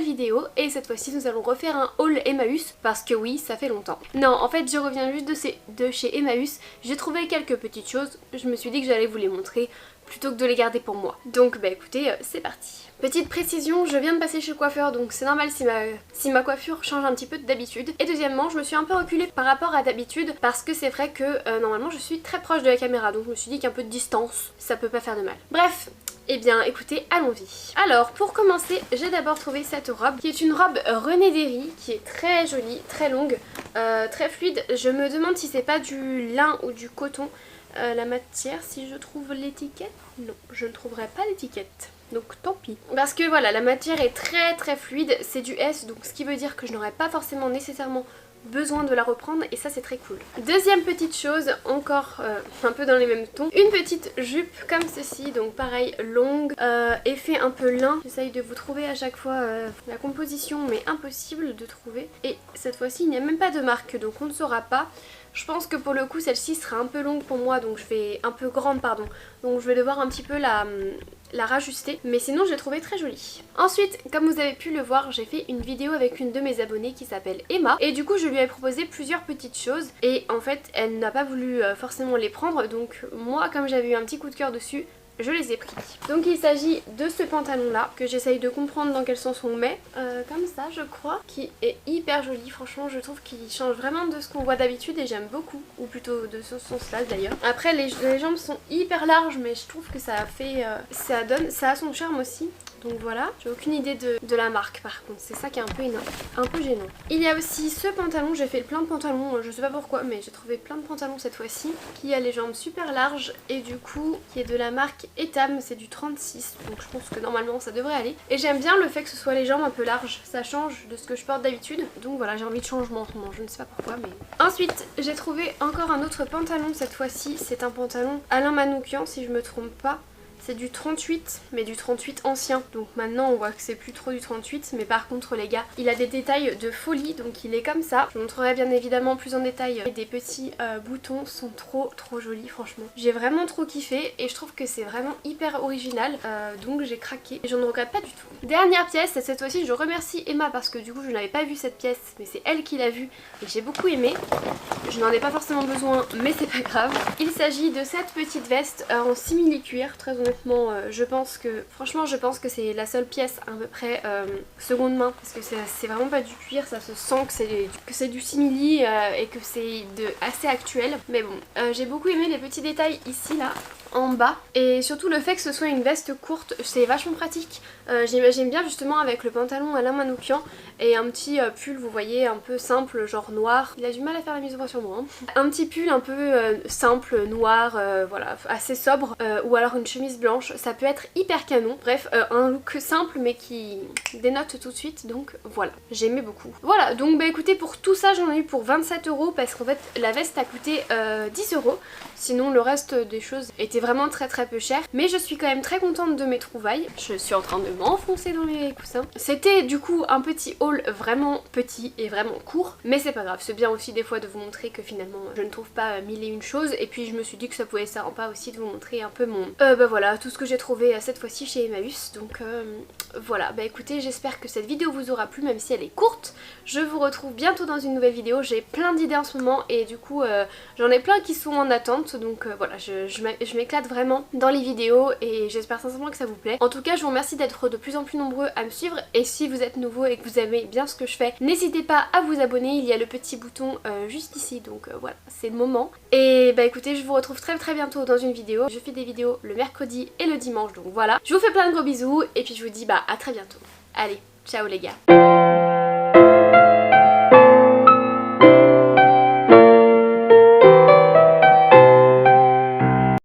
vidéo et cette fois-ci nous allons refaire un haul Emmaüs parce que oui, ça fait longtemps. Non, en fait je reviens juste de chez Emmaüs, j'ai trouvé quelques petites choses, je me suis dit que j'allais vous les montrer plutôt que de les garder pour moi. Donc bah écoutez, c'est parti. Petite précision, je viens de passer chez le coiffeur donc c'est normal si ma coiffure change un petit peu d'habitude. Et deuxièmement, je me suis un peu reculée par rapport à d'habitude parce que c'est vrai que normalement je suis très proche de la caméra, donc je me suis dit qu'un peu de distance, ça peut pas faire de mal. Bref, eh bien écoutez, allons-y. Alors pour commencer, j'ai d'abord trouvé cette robe qui est une robe René Derry qui est très jolie, très longue, très fluide. Je me demande si c'est pas du lin ou du coton. La matière, si je trouve l'étiquette, non, je ne trouverai pas l'étiquette. Donc tant pis. Parce que voilà, la matière est très fluide, c'est du S, donc ce qui veut dire que je n'aurai pas forcément nécessairement besoin de la reprendre et ça c'est très cool. Deuxième petite chose, encore un peu dans les mêmes tons, une petite jupe comme ceci, donc pareil longue, effet un peu lin. J'essaye de vous trouver à chaque fois la composition mais impossible de trouver. Et cette fois-ci il n'y a même pas de marque donc on ne saura pas. Je pense que pour le coup celle-ci sera un peu longue pour moi, donc je vais un peu grande pardon, donc je vais devoir un petit peu la rajuster, mais sinon je l'ai trouvée très jolie. Ensuite, comme vous avez pu le voir, j'ai fait une vidéo avec une de mes abonnées qui s'appelle Emma et du coup je lui ai proposé plusieurs petites choses et en fait elle n'a pas voulu forcément les prendre, donc moi comme j'avais eu un petit coup de cœur dessus, je les ai pris. Donc il s'agit de ce pantalon là que j'essaye de comprendre dans quel sens on met, comme ça je crois, qui est hyper joli. Franchement je trouve qu'il change vraiment de ce qu'on voit d'habitude et j'aime beaucoup, ou plutôt de ce sens là d'ailleurs. Après les jambes sont hyper larges mais je trouve que ça fait, ça a son charme aussi. Donc voilà, j'ai aucune idée de la marque par contre, c'est ça qui est un peu gênant. Il y a aussi ce pantalon, j'ai fait plein de pantalons, je sais pas pourquoi, mais j'ai trouvé plein de pantalons cette fois-ci, qui a les jambes super larges et du coup qui est de la marque Etam, c'est du 36, donc je pense que normalement ça devrait aller. Et j'aime bien le fait que ce soit les jambes un peu larges, ça change de ce que je porte d'habitude, donc voilà, j'ai envie de changement en ce moment, je ne sais pas pourquoi mais... Ensuite, j'ai trouvé encore un autre pantalon cette fois-ci, c'est un pantalon Alain Manoukian si je me trompe pas. C'est du 38, mais du 38 ancien. Donc maintenant on voit que c'est plus trop du 38, mais par contre les gars, il a des détails de folie, donc il est comme ça. Je vous montrerai bien évidemment plus en détail. Et des petits boutons sont trop jolis franchement. J'ai vraiment trop kiffé et je trouve que c'est vraiment hyper original, donc j'ai craqué et je ne regrette pas du tout. Dernière pièce, cette fois-ci je remercie Emma parce que du coup je n'avais pas vu cette pièce, mais c'est elle qui l'a vue et j'ai beaucoup aimé. Je n'en ai pas forcément besoin, mais c'est pas grave. Il s'agit de cette petite veste en simili-cuir, très honnêtement. Je pense que c'est la seule pièce à peu près seconde main parce que c'est vraiment pas du cuir, ça se sent que c'est du simili et que c'est assez actuel. Mais bon, j'ai beaucoup aimé les petits détails ici là en bas et surtout le fait que ce soit une veste courte, c'est vachement pratique. J'aime bien justement avec le pantalon Alain Manoukian et un petit pull, vous voyez, un peu simple, genre noir. Il a du mal à faire la mise au point sur moi. Hein. Un petit pull un peu simple, noir, voilà, assez sobre, ou alors une chemise blanche, ça peut être hyper canon. Bref, un look simple mais qui dénote tout de suite, donc voilà, j'aimais beaucoup. Voilà, donc bah écoutez, pour tout ça j'en ai eu pour 27 € parce qu'en fait la veste a coûté 10 €. Sinon le reste des choses était vraiment très peu cher, mais je suis quand même très contente de mes trouvailles. Je suis en train de m'enfoncer dans les coussins. C'était du coup un petit haul vraiment petit et vraiment court, mais c'est pas grave, c'est bien aussi des fois de vous montrer que finalement je ne trouve pas mille et une choses, et puis je me suis dit que ça pouvait être sympa aussi de vous montrer un peu mon... bah voilà, tout ce que j'ai trouvé cette fois-ci chez Emmaüs, donc voilà, bah écoutez, j'espère que cette vidéo vous aura plu même si elle est courte. Je vous retrouve bientôt dans une nouvelle vidéo, j'ai plein d'idées en ce moment et du coup j'en ai plein qui sont en attente, donc voilà, je m'éclate vraiment dans les vidéos et j'espère sincèrement que ça vous plaît. En tout cas, je vous remercie d'être de plus en plus nombreux à me suivre et si vous êtes nouveau et que vous aimez bien ce que je fais, n'hésitez pas à vous abonner, il y a le petit bouton juste ici, donc voilà, c'est le moment. Et bah écoutez, je vous retrouve très bientôt dans une vidéo. Je fais des vidéos le mercredi et le dimanche, donc voilà. Je vous fais plein de gros bisous et puis je vous dis bah à très bientôt. Allez, ciao les gars.